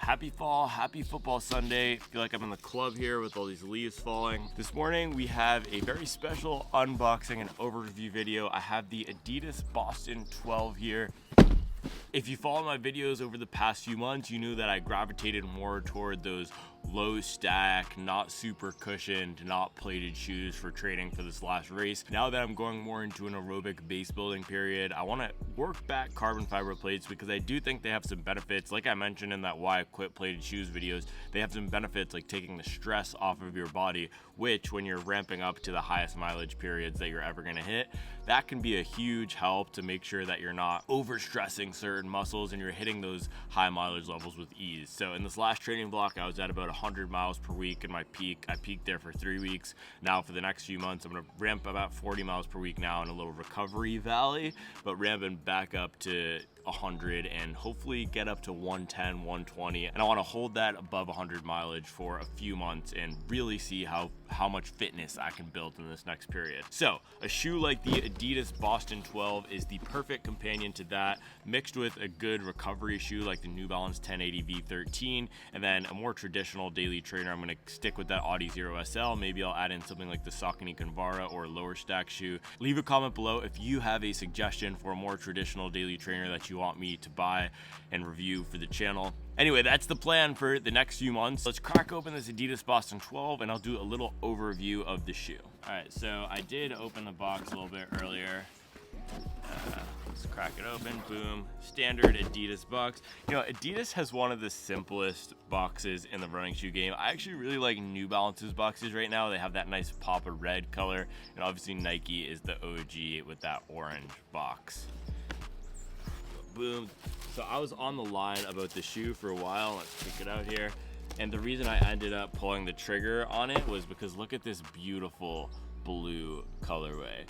Happy fall, happy football Sunday. I feel like I'm in the club here with all these leaves falling. This morning we have a very special unboxing and overview video. I have the Adidas Boston 12 here. If you follow my videos over the past few months, you knew that I gravitated more toward those low stack, not super cushioned, not plated shoes for training for this last race. Now that I'm going more into an aerobic base building period, I want to work back carbon fiber plates because I do think they have some benefits. Like I mentioned in that why I quit plated shoes videos, they have some benefits like taking the stress off of your body, which when you're ramping up to the highest mileage periods that you're ever going to hit, that can be a huge help to make sure that you're not overstressing certain muscles and you're hitting those high mileage levels with ease. So in this last training block, I was at about 100 miles per week in my peak. I peaked there for 3 weeks. Now for the next few months, I'm going to ramp about 40 miles per week now in a little recovery valley, but ramping back up to 100 and hopefully get up to 110, 120. And I want to hold that above 100 mileage for a few months and really see how much fitness I can build in this next period. So a shoe like the Adidas Boston 12 is the perfect companion to that, mixed with a good recovery shoe like the New Balance 1080 V13, and then a more traditional daily trainer. I'm going to stick with that Audi Zero SL. Maybe I'll add in something like the Saucony Convara or a lower stack shoe. Leave a comment below if you have a suggestion for a more traditional daily trainer that you want me to buy and review for the channel. Anyway, that's the plan for the next few months. Let's crack open this Adidas Boston 12 and I'll do a little overview of the shoe. All right, so I did open the box a little bit earlier. Let's crack it open, boom. Standard Adidas box. You know, Adidas has one of the simplest boxes in the running shoe game. I actually really like New Balance's boxes right now. They have that nice pop of red color, and obviously Nike is the OG with that orange box. Boom. So I was on the line about the shoe for a while. Let's check it out here. And the reason I ended up pulling the trigger on it was because look at this beautiful blue colorway.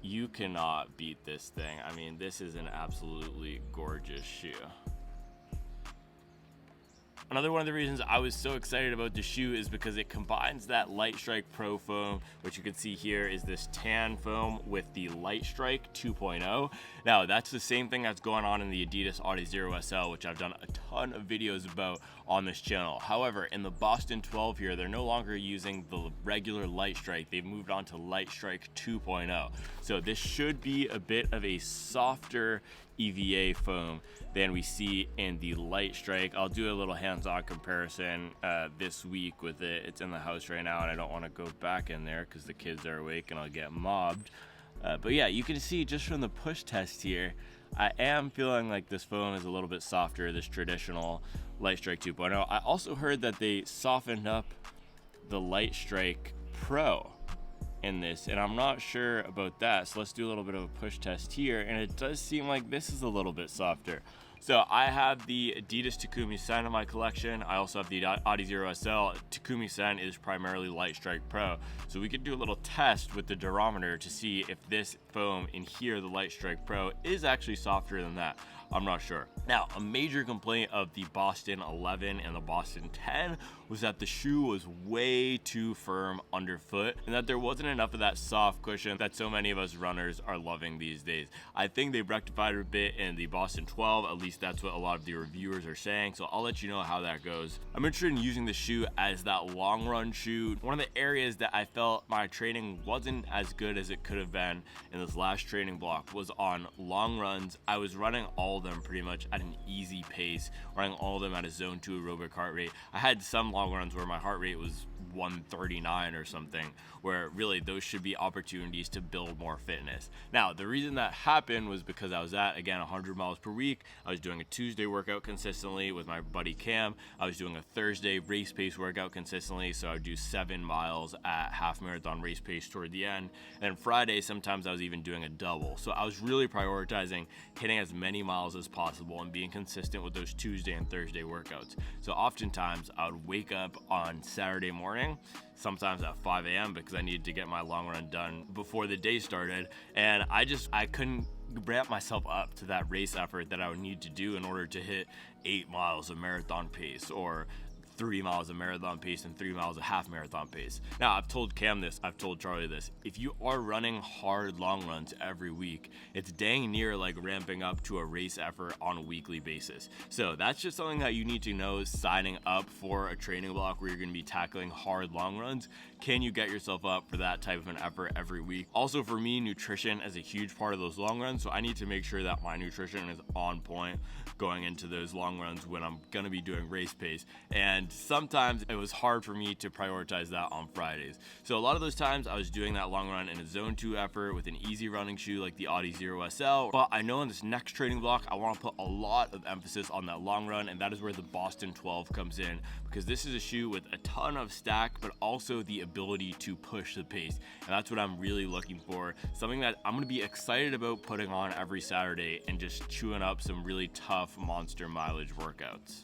You cannot beat this thing. I mean, this is an absolutely gorgeous shoe. Another one of the reasons I was so excited about the shoe is because it combines that Light Strike Pro foam, which you can see here is this tan foam with the Light Strike 2.0. Now, that's the same thing that's going on in the Adidas Audi Zero SL, which I've done a ton of videos about on this channel. However, in the Boston 12 here, they're no longer using the regular Light Strike. They've moved on to Light Strike 2.0. So this should be a bit of a softer EVA foam than we see in the Light Strike. I'll do a little hands-on comparison this week with it. It's in the house right now and I don't want to go back in there because the kids are awake and I'll get mobbed. But yeah, you can see just from the push test here, I am feeling like this foam is a little bit softer, this traditional Light Strike 2.0. I also heard that they softened up the Light Strike Pro in this, and I'm not sure about that. So let's do a little bit of a push test here, and it does seem like this is a little bit softer. So I have the Adidas Takumi Sen in my collection. I also have the Audi Zero SL. Takumi Sen is primarily Light Strike Pro. So we could do a little test with the durometer to see if this foam in here, the Light Strike Pro, is actually softer than that. I'm not sure. Now, a major complaint of the Boston 11 and the Boston 10 was that the shoe was way too firm underfoot and that there wasn't enough of that soft cushion that so many of us runners are loving these days. I think they've rectified it a bit in the Boston 12, at least that's what a lot of the reviewers are saying, so I'll let you know how that goes. I'm interested in using the shoe as that long run shoe. One of the areas that I felt my training wasn't as good as it could have been in this last training block was on long runs. I was running all of them pretty much at an easy pace, running all of them at a zone 2 aerobic heart rate. I had some long runs where my heart rate was 139 or something, where really those should be opportunities to build more fitness. Now, the reason that happened was because I was at, again, 100 miles per week. I was doing a Tuesday workout consistently with my buddy Cam. I was doing a Thursday race pace workout consistently, so I would do 7 miles at half marathon race pace toward the end. And then Friday, sometimes I was even doing a double. So I was really prioritizing hitting as many miles as possible and being consistent with those Tuesday and Thursday workouts. So oftentimes I would wake up on Saturday morning, sometimes at 5 a.m. because I needed to get my long run done before the day started, and I couldn't ramp myself up to that race effort that I would need to do in order to hit 8 miles of marathon pace or 3 miles of marathon pace and 3 miles of half marathon pace. Now, I've told Cam this, I've told Charlie this. If you are running hard long runs every week, it's dang near like ramping up to a race effort on a weekly basis. So that's just something that you need to know, signing up for a training block where you're going to be tackling hard long runs. Can you get yourself up for that type of an effort every week? Also for me, nutrition is a huge part of those long runs, so I need to make sure that my nutrition is on point going into those long runs when I'm gonna be doing race pace. And sometimes it was hard for me to prioritize that on Fridays. So a lot of those times I was doing that long run in a zone 2 effort with an easy running shoe like the Adidas SL. But I know in this next training block, I wanna put a lot of emphasis on that long run, and that is where the Boston 12 comes in, because this is a shoe with a ton of stack, but also the ability to push the pace. And that's what I'm really looking for. Something that I'm gonna be excited about putting on every Saturday and just chewing up some really tough monster mileage workouts.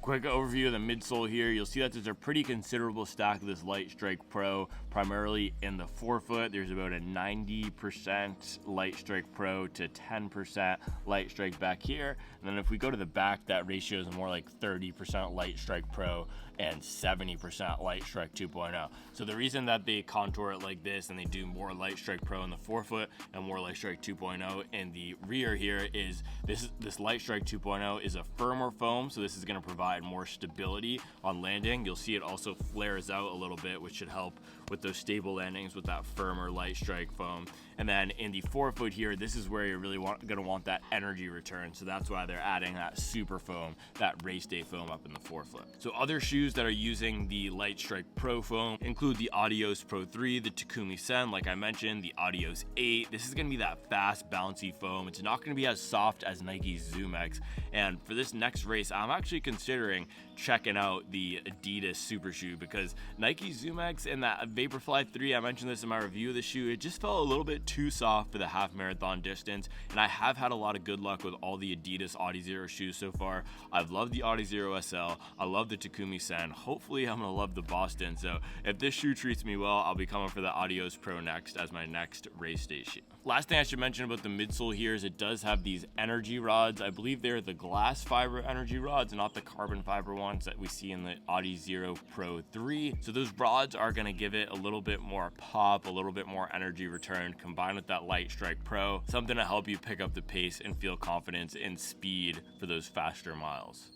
Quick overview of the midsole here. You'll see that there's a pretty considerable stack of this Light Strike Pro, primarily in the forefoot. There's about a 90% Light Strike Pro to 10% Light Strike back here. And then if we go to the back, that ratio is more like 30% Light Strike Pro and 70% Light Strike 2.0. So the reason that they contour it like this and they do more Light Strike Pro in the forefoot and more Light Strike 2.0 in the rear here is this Light Strike 2.0 is a firmer foam, so this is going to provide more stability on landing. You'll see it also flares out a little bit, which should help with those stable landings with that firmer Light Strike foam. And then in the forefoot here, this is where you're really gonna want that energy return. So that's why they're adding that super foam, that race day foam up in the forefoot. So other shoes that are using the Light Strike Pro foam include the Adios Pro 3, the Takumi Sen, like I mentioned, the Adios 8. This is gonna be that fast, bouncy foam. It's not gonna be as soft as Nike's Zoom X. And for this next race, I'm actually considering checking out the Adidas Super Shoe, because Nike Zoom X and that Vaporfly 3, I mentioned this in my review of the shoe, it just felt a little bit too soft for the half marathon distance. And I have had a lot of good luck with all the Adidas Adizero shoes so far. I've loved the Adizero SL, I love the Takumi Sen. Hopefully I'm gonna love the Boston. So if this shoe treats me well, I'll be coming for the Adios Pro next as my next race day shoe. Last thing I should mention about the midsole here is it does have these energy rods. I believe they're the glass fiber energy rods, not the carbon fiber ones that we see in the Adizero Pro 3. So those rods are gonna give it a little bit more pop, a little bit more energy return, combined with that Light Strike Pro, something to help you pick up the pace and feel confidence and speed for those faster miles.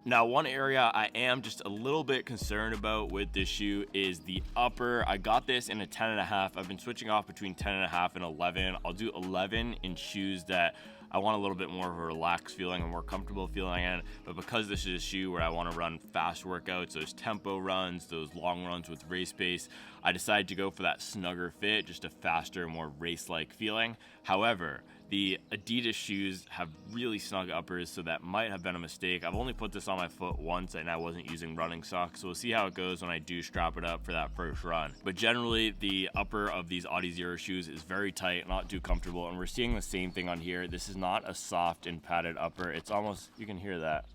Now, one area I am just a little bit concerned about with this shoe is the upper. I got this in a 10.5. I've been switching off between 10.5 and 11. I'll do 11 in shoes that I want a little bit more of a relaxed feeling, a more comfortable feeling in. But because this is a shoe where I want to run fast workouts, those tempo runs, those long runs with race pace, I decided to go for that snugger fit, just a faster, more race-like feeling. However, the Adidas shoes have really snug uppers, so that might have been a mistake. I've only put this on my foot once and I wasn't using running socks, so we'll see how it goes when I do strap it up for that first run. But generally, the upper of these Adizero shoes is very tight, not too comfortable, and we're seeing the same thing on here. This is not a soft and padded upper. It's almost, you can hear that.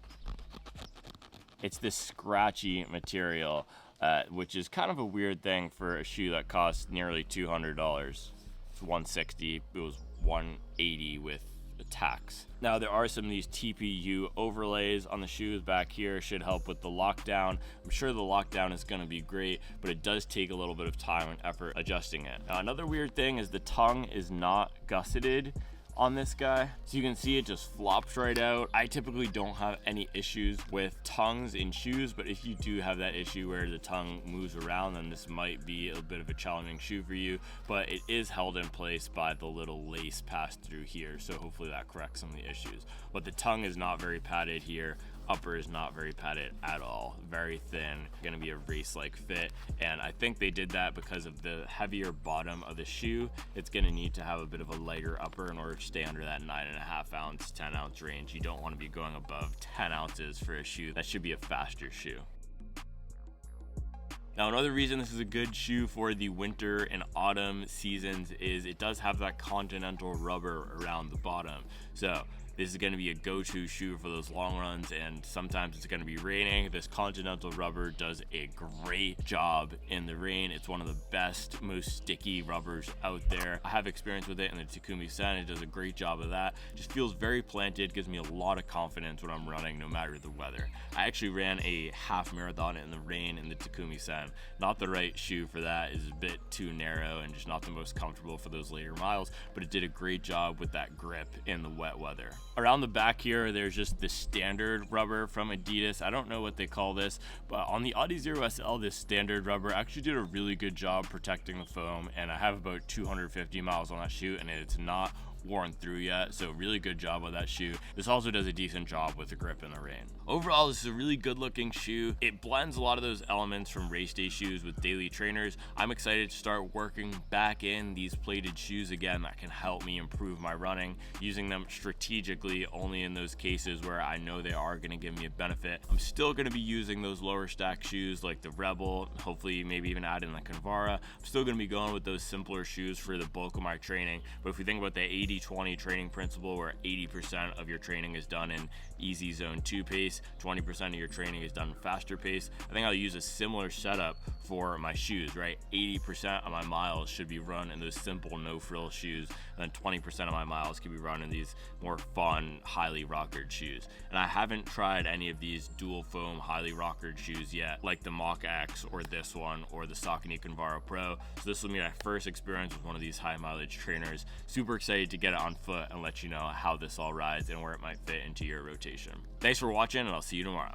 It's this scratchy material, which is kind of a weird thing for a shoe that costs nearly $200. It's $160, it was $180 with the tax. Now there are some of these TPU overlays on the shoes back here, should help with the lockdown. I'm sure the lockdown is going to be great, but it does take a little bit of time and effort adjusting it. Now another weird thing is the tongue is not gusseted on this guy, so you can see it just flops right out. I typically don't have any issues with tongues in shoes, but if you do have that issue where the tongue moves around, then this might be a bit of a challenging shoe for you. But it is held in place by the little lace passed through here, so hopefully that corrects some of the issues. But the tongue is not very padded here. Upper is not very padded at all, very thin, gonna be a race-like fit. And I think they did that because of the heavier bottom of the shoe. It's gonna need to have a bit of a lighter upper in order to stay under that 9.5 ounce, 10 ounce range. You don't wanna be going above 10 ounces for a shoe. That should be a faster shoe. Now, another reason this is a good shoe for the winter and autumn seasons is it does have that continental rubber around the bottom. So This is going to be a go-to shoe for those long runs, and sometimes it's going to be raining. This Continental rubber does a great job in the rain. It's one of the best, most sticky rubbers out there. I have experience with it in the Takumi Sen. It does a great job of that. Just feels very planted, gives me a lot of confidence when I'm running no matter the weather. I actually ran a half marathon in the rain in the Takumi Sen. Not the right shoe for that, is a bit too narrow and just not the most comfortable for those later miles, but it did a great job with that grip in the wet weather. Around the back here, there's just the standard rubber from Adidas. I don't know what they call this, but on the Adizero SL, this standard rubber actually did a really good job protecting the foam, and I have about 250 miles on that shoe and it's not worn through yet, so really good job with that shoe. This also does a decent job with the grip in the rain. Overall, this is a really good looking shoe. It blends a lot of those elements from race day shoes with daily trainers. I'm excited to start working back in these plated shoes again that can help me improve my running, using them strategically only in those cases where I know they are going to give me a benefit. I'm still going to be using those lower stack shoes like the Rebel, hopefully maybe even add in the Convara. I'm still going to be going with those simpler shoes for the bulk of my training, but if we think about the 80-20 training principle, where 80% of your training is done in easy zone 2 pace, 20% of your training is done faster pace, I think I'll use a similar setup for my shoes, right? 80% of my miles should be run in those simple no frill shoes, and then 20% of my miles can be run in these more fun, highly rockered shoes. And I haven't tried any of these dual foam highly rockered shoes yet, like the Mach X or this one or the Saucony Convara Pro. So this will be my first experience with one of these high mileage trainers. Super excited to get it on foot and let you know how this all rides and where it might fit into your rotation. Thanks for watching, and I'll see you tomorrow.